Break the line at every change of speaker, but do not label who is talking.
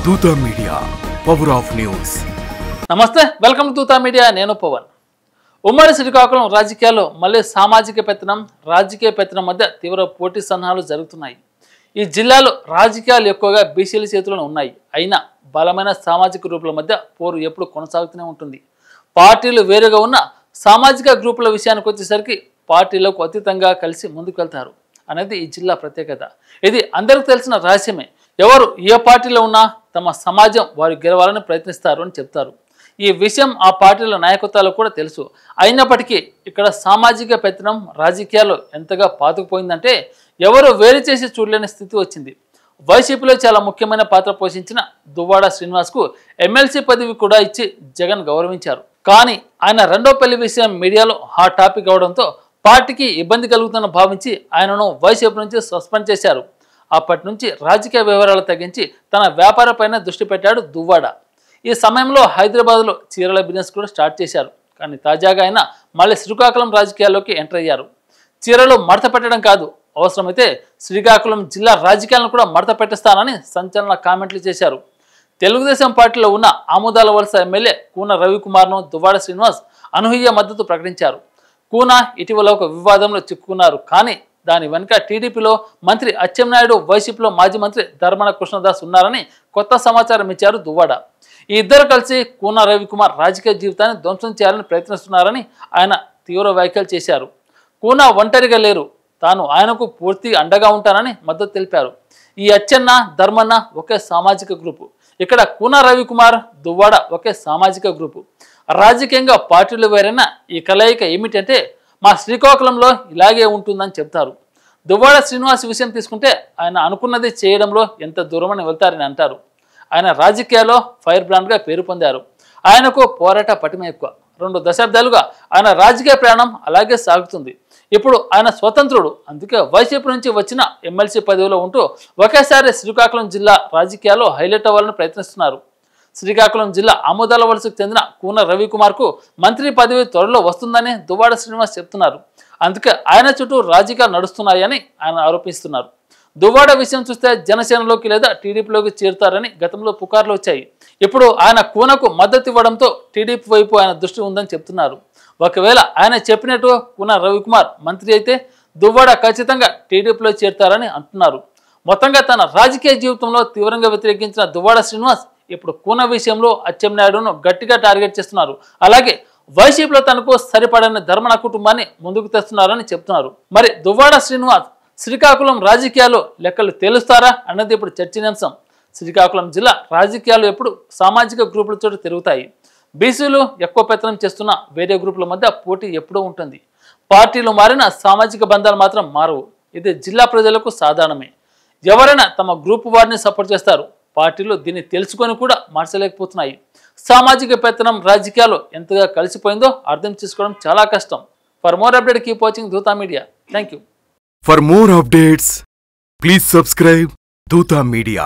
Dootha media, power of news.
నమస్తే, welcome to Dootha media. నేను పవన్. ఉమ్మడి శ్రీకాకుళం రాజకీయాల్లో మళ్ళీ సామాజిక పెత్తనం, రాజకీయ పెత్తనం మధ్య తీవ్ర పోటీ సన్నాహాలు జరుగుతున్నాయి. ఈ జిల్లాలో రాజకీయాలు ఎక్కువగా బీసీల చేతుల్లో ఉన్నాయి. అయినా బలమైన సామాజిక గ్రూపుల మధ్య పోరు ఎప్పుడు కొనసాగుతూనే ఉంటుంది. పార్టీలు వేరుగా ఉన్న సామాజిక గ్రూపుల విషయానికి వచ్చేసరికి పార్టీలకు అతీతంగా కలిసి ముందుకు వెళ్తారు అనేది ఈ జిల్లా ప్రత్యేకత. ఇది అందరికీ తెలిసిన రహస్యమే. ఎవరు ఏ పార్టీలో ఉన్నా తమ సమాజం వారు గెలవాలని ప్రయత్నిస్తారు అని చెప్తారు. ఈ విషయం ఆ పార్టీల నాయకత్వాలకు కూడా తెలుసు. అయినప్పటికీ ఇక్కడ సామాజిక పెత్తనం రాజకీయాల్లో ఎంతగా పాతుకుపోయిందంటే ఎవరు వేరు చేసి చూడలేని స్థితి వచ్చింది. వైసీపీలో చాలా ముఖ్యమైన పాత్ర పోషించిన దువ్వాడ శ్రీనివాస్కు ఎమ్మెల్సీ పదవి కూడా ఇచ్చి జగన్ గౌరవించారు. కానీ ఆయన రెండో పెళ్లి విషయం మీడియాలో హాట్ టాపిక్ అవడంతో పార్టీకి ఇబ్బంది కలుగుతుందని భావించి ఆయనను వైసీపీ నుంచి సస్పెండ్ చేశారు. అప్పటి నుంచి రాజకీయ వివరాలు తగ్గించి తన వ్యాపారపైన దృష్టి పెట్టాడు దువ్వాడ. ఈ సమయంలో హైదరాబాద్లో చీరల బిజినెస్ కూడా స్టార్ట్ చేశారు. కానీ తాజాగా ఆయన మళ్ళీ శ్రీకాకుళం రాజకీయాల్లోకి ఎంటర్ అయ్యారు. చీరలు మడత పెట్టడం కాదు, అవసరమైతే శ్రీకాకుళం జిల్లా రాజకీయాలను కూడా మడత పెట్టిస్తానని సంచలన కామెంట్లు చేశారు. తెలుగుదేశం పార్టీలో ఉన్న ఆముదాల వలస ఎమ్మెల్యే కూన రవికుమార్ను దువ్వాడ శ్రీనివాస్ అనూహ్య మద్దతు ప్రకటించారు. కూన ఇటీవల ఒక వివాదంలో చిక్కుకున్నారు. కానీ దాని వెనుక టీడీపీలో మంత్రి అచ్చెన్నాయుడు, వైసీపీలో మాజీ మంత్రి ధర్మన కృష్ణదాస్ ఉన్నారని కొత్త సమాచారం ఇచ్చారు దువ్వాడ. ఈ ఇద్దరు కలిసి కూన రవికుమార్ రాజకీయ జీవితాన్ని ధ్వంసం చేయాలని ప్రయత్నిస్తున్నారని ఆయన తీవ్ర వ్యాఖ్యలు చేశారు. కూన ఒంటరిగా లేరు, తాను ఆయనకు పూర్తి అండగా ఉంటానని మద్దతు తెలిపారు. ఈ అచ్చెన్న, ధర్మన్న ఒకే సామాజిక గ్రూపు. ఇక్కడ కూన రవికుమార్, దువ్వాడ ఒకే సామాజిక గ్రూపు. రాజకీయంగా పార్టీలు వేరైనా ఈ కలయిక ఏమిటంటే మా శ్రీకాకుళంలో ఇలాగే ఉంటుందని చెప్తారు. దువ్వాడ శ్రీనివాస్ విషయం తీసుకుంటే ఆయన అనుకున్నది చేయడంలో ఎంత దూరమని వెళ్తారని అంటారు. ఆయన రాజకీయాల్లో ఫైర్ బ్రాండ్గా పేరు పొందారు. ఆయనకు పోరాట పటిమ ఎక్కువ. 2 దశాబ్దాలుగా ఆయన రాజకీయ ప్రయాణం అలాగే సాగుతుంది. ఇప్పుడు ఆయన స్వతంత్రుడు. అందుకే వైసీపీ నుంచి వచ్చిన ఎమ్మెల్సీ పదవిలో ఉంటూ ఒకేసారి శ్రీకాకుళం జిల్లా రాజకీయాల్లో హైలైట్ అవ్వాలని ప్రయత్నిస్తున్నారు. శ్రీకాకుళం జిల్లా ఆముదాల వలసకు చెందిన కూన రవికుమార్కు మంత్రి పదవి త్వరలో వస్తుందని దువ్వాడ శ్రీనివాస్ చెప్తున్నారు. అందుకే ఆయన చుట్టూ రాజకీయాలు నడుస్తున్నాయని ఆయన ఆరోపిస్తున్నారు. దువ్వాడ విషయం చూస్తే జనసేనలోకి లేదా టీడీపీలోకి చేరుతారని గతంలో పుకార్లు వచ్చాయి. ఇప్పుడు ఆయన కూనకు మద్దతు ఇవ్వడంతో టీడీపీ వైపు ఆయన దృష్టి ఉందని చెప్తున్నారు. ఒకవేళ ఆయన చెప్పినట్టు కూన రవికుమార్ మంత్రి అయితే దువ్వాడ ఖచ్చితంగా టీడీపీలో చేరుతారని అంటున్నారు. మొత్తంగా తన రాజకీయ జీవితంలో తీవ్రంగా వ్యతిరేకించిన దువ్వాడ శ్రీనివాస్ ఇప్పుడు కూన విషయంలో అచ్చెన్నాయుడును గట్టిగా టార్గెట్ చేస్తున్నారు. అలాగే వైసీపీలో తనకు సరిపడని ధర్మన కుటుంబాన్ని ముందుకు తెస్తున్నారని చెప్తున్నారు. మరి దువ్వాడ శ్రీనివాస్ శ్రీకాకుళం రాజకీయాల్లో లెక్కలు తేలుస్తారా అన్నది ఇప్పుడు చర్చనీయాంశం. శ్రీకాకుళం జిల్లా రాజకీయాలు ఎప్పుడు సామాజిక గ్రూపులతో తిరుగుతాయి. బీసీలు ఎక్కువ పెత్తనం చేస్తున్న వేరే గ్రూపుల మధ్య పోటీ ఎప్పుడూ ఉంటుంది. పార్టీలు మారిన సామాజిక బంధాలు మాత్రం మారవు. ఇది జిల్లా ప్రజలకు సాధారణమే. ఎవరైనా తమ గ్రూపు వారిని సపోర్ట్ చేస్తారు. పార్టీలు దీన్ని తెలుసుకొని కూడా మార్చలేకపోతున్నాయి. సామాజిక పెత్తనం రాజకీయాలు ఎంతగా కలిసిపోయిందో అర్థం చేసుకోవడం చాలా కష్టం. For more update keep watching Dootha media. Thank you.
For more updates, please subscribe Dutha Media.